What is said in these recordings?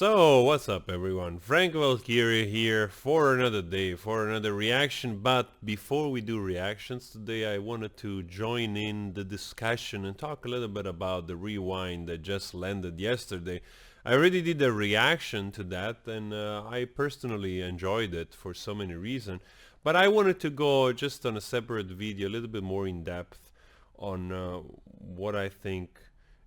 So, what's up everyone? Frank Valkyrie here for another day, for another reaction. But before we do reactions today, I wanted to join in the discussion and talk a little bit about the rewind that just landed yesterday. I already did a reaction to that and I personally enjoyed it for so many reasons. But I wanted to go just on a separate video, a little bit more in depth on what I think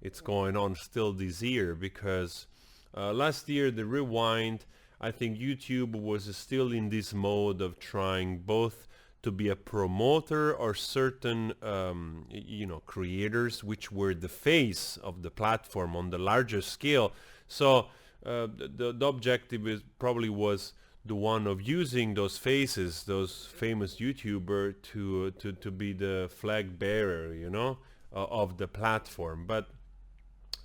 it's going on still this year, because last year, the rewind, I think YouTube was still in this mode of trying both to be a promoter or certain, creators which were the face of the platform on the larger scale. So the objective is probably was the one of using those faces, those famous YouTuber, to be the flag bearer, of the platform. But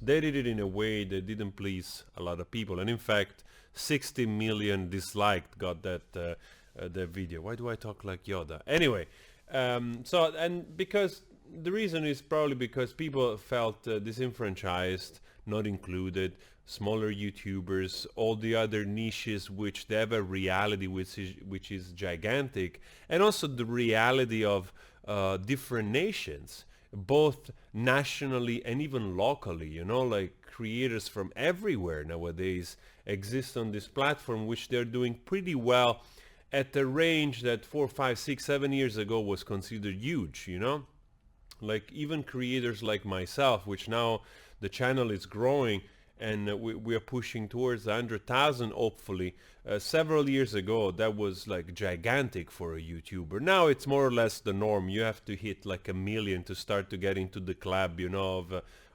they did it in a way that didn't please a lot of people, and in fact 60 million disliked got that video. Why do I talk like Yoda? Anyway, so, and because the reason is probably because people felt disenfranchised, not included, smaller YouTubers, all the other niches which they have a reality which is gigantic, and also the reality of different nations, both nationally and even locally, like creators from everywhere nowadays exist on this platform, which they're doing pretty well at a range that 4, 5, 6, 7 years ago was considered huge, like even creators like myself, which now the channel is growing and we are pushing towards 100,000 hopefully. Several years ago that was like gigantic for a YouTuber. Now it's more or less the norm. You have to hit like 1 million to start to get into the club,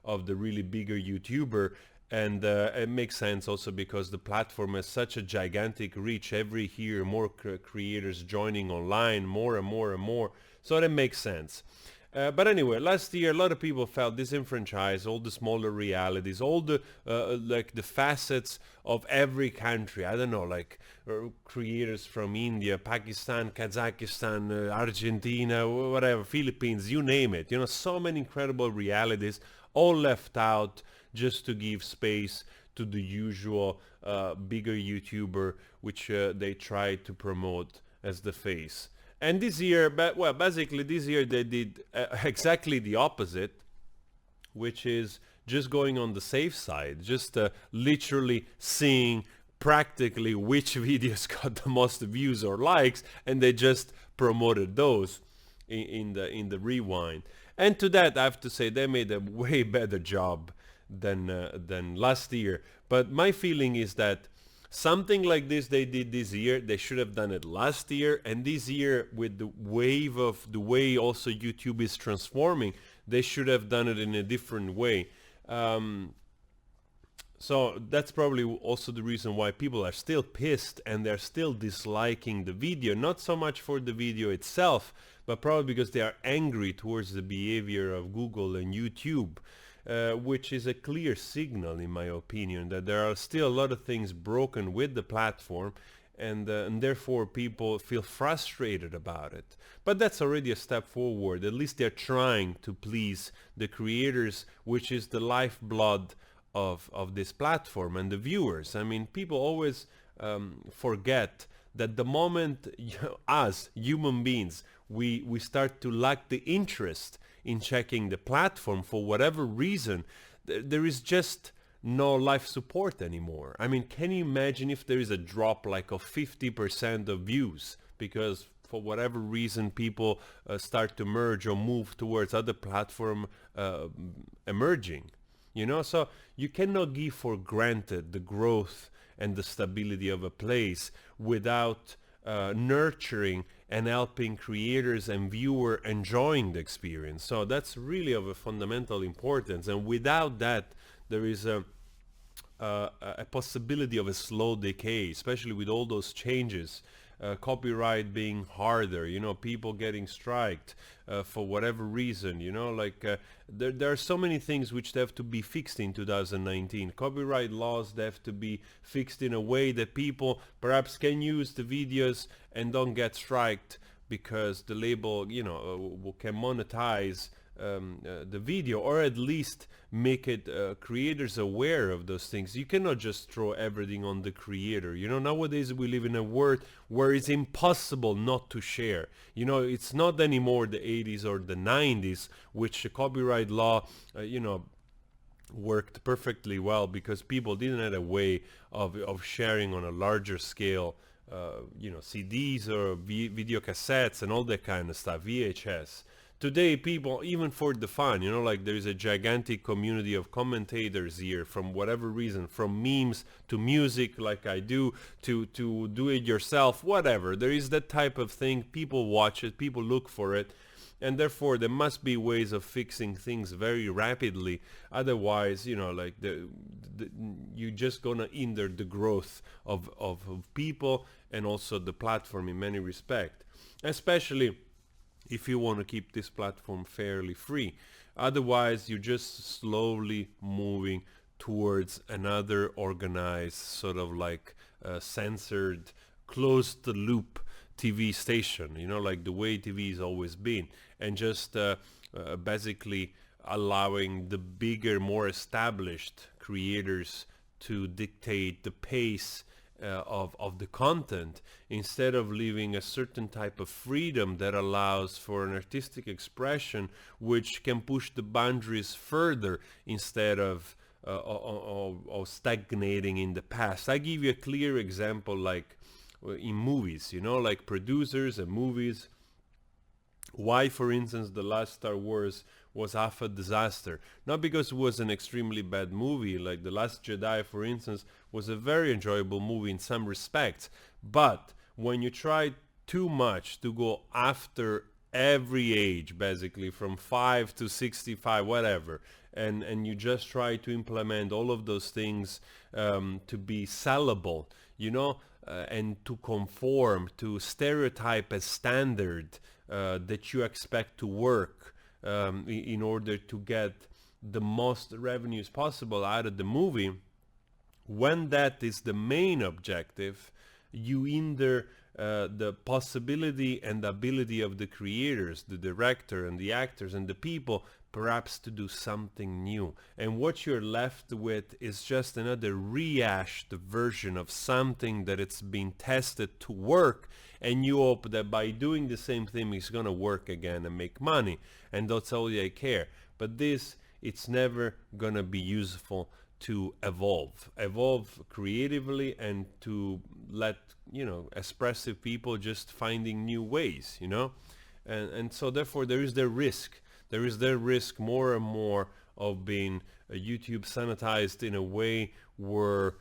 of the really bigger YouTuber. And it makes sense also because the platform has such a gigantic reach. Every year more creators joining online, more and more and more, so that makes sense. But anyway, last year a lot of people felt disenfranchised, all the smaller realities, all the like the facets of every country. I don't know, like creators from India, Pakistan, Kazakhstan, Argentina, whatever, Philippines, you name it. So many incredible realities, all left out just to give space to the usual bigger YouTuber, which they try to promote as the face. And this year, basically this year they did exactly the opposite, which is just going on the safe side, just literally seeing practically which videos got the most views or likes, and they just promoted those in the rewind. And to that, I have to say they made a way better job than last year. But my feeling is that something like this they did this year, they should have done it last year, and this year with the wave of the way also YouTube is transforming, they should have done it in a different way. So that's probably also the reason why people are still pissed and they're still disliking the video, not so much for the video itself, but probably because they are angry towards the behavior of Google and YouTube. Which is a clear signal, in my opinion, that there are still a lot of things broken with the platform, and therefore people feel frustrated about it. But that's already a step forward. At least they're trying to please the creators, which is the lifeblood of this platform, and the viewers. I mean, people always forget that the moment us human beings we start to lack the interest in checking the platform for whatever reason, there is just no life support anymore. I mean, can you imagine if there is a drop like of 50% of views because for whatever reason people start to merge or move towards other platform emerging? So you cannot give for granted the growth and the stability of a place without nurturing and helping creators and viewer enjoying the experience. So that's really of a fundamental importance, and without that there is a possibility of a slow decay, especially with all those changes, copyright being harder, people getting striked for whatever reason, there are so many things which have to be fixed in 2019. Copyright laws, they have to be fixed in a way that people perhaps can use the videos and don't get striked because the label, can monetize the video, or at least make it creators aware of those things. You cannot just throw everything on the creator. You know, nowadays we live in a world where it's impossible not to share. You know, it's not anymore the 80s or the 90s, which the copyright law, worked perfectly well because people didn't have a way of sharing on a larger scale, CDs or video cassettes and all that kind of stuff, VHS. Today, people, even for the fun, like there is a gigantic community of commentators here from whatever reason, from memes to music like I do, to do it yourself, whatever. There is that type of thing. People watch it, people look for it. And therefore, there must be ways of fixing things very rapidly. Otherwise, you're just gonna hinder the growth of people and also the platform in many respects. Especially if you want to keep this platform fairly free. Otherwise, you're just slowly moving towards another organized, sort of like censored, closed loop TV station, like the way TV has always been, and just basically allowing the bigger, more established creators to dictate the pace of the content, instead of leaving a certain type of freedom that allows for an artistic expression which can push the boundaries further instead of stagnating in the past. I give you a clear example, like in movies, like producers and movies. Why, for instance, the last Star Wars was half a disaster? Not because it was an extremely bad movie. Like The Last Jedi, for instance, was a very enjoyable movie in some respects. But when you try too much to go after every age, basically from 5 to 65, whatever, and you just try to implement all of those things to be sellable, and to conform to stereotype as standard that you expect to work in order to get the most revenues possible out of the movie, when that is the main objective, you hinder the possibility and ability of the creators, the director and the actors and the people, perhaps to do something new. And what you're left with is just another rehashed version of something that it's been tested to work, and you hope that by doing the same thing it's going to work again and make money, and that's all they care. But this, it's never going to be useful to evolve creatively, and to let expressive people just finding new ways, and so therefore there is the risk more and more of being YouTube sanitized in a way where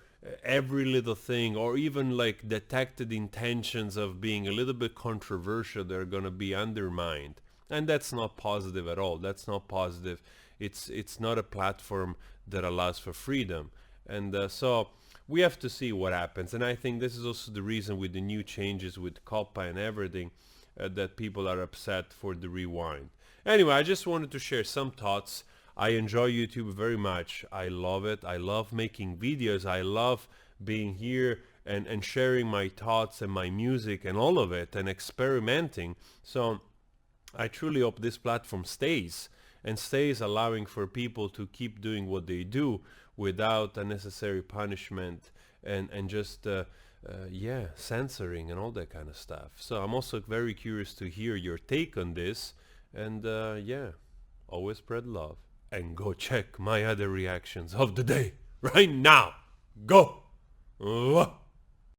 every little thing, or even like detected intentions of being a little bit controversial, they're going to be undermined. And that's not positive at all. That's not positive. It's not a platform that allows for freedom. And so we have to see what happens. And I think this is also the reason, with the new changes with COPPA and everything, that people are upset for the rewind. Anyway, I just wanted to share some thoughts. I enjoy YouTube very much. I love it. I love making videos. I love being here and sharing my thoughts and my music and all of it, and experimenting. So I truly hope this platform stays allowing for people to keep doing what they do without unnecessary punishment and just censoring and all that kind of stuff. So I'm also very curious to hear your take on this. And always spread love, and go check my other reactions of the day right now. Go!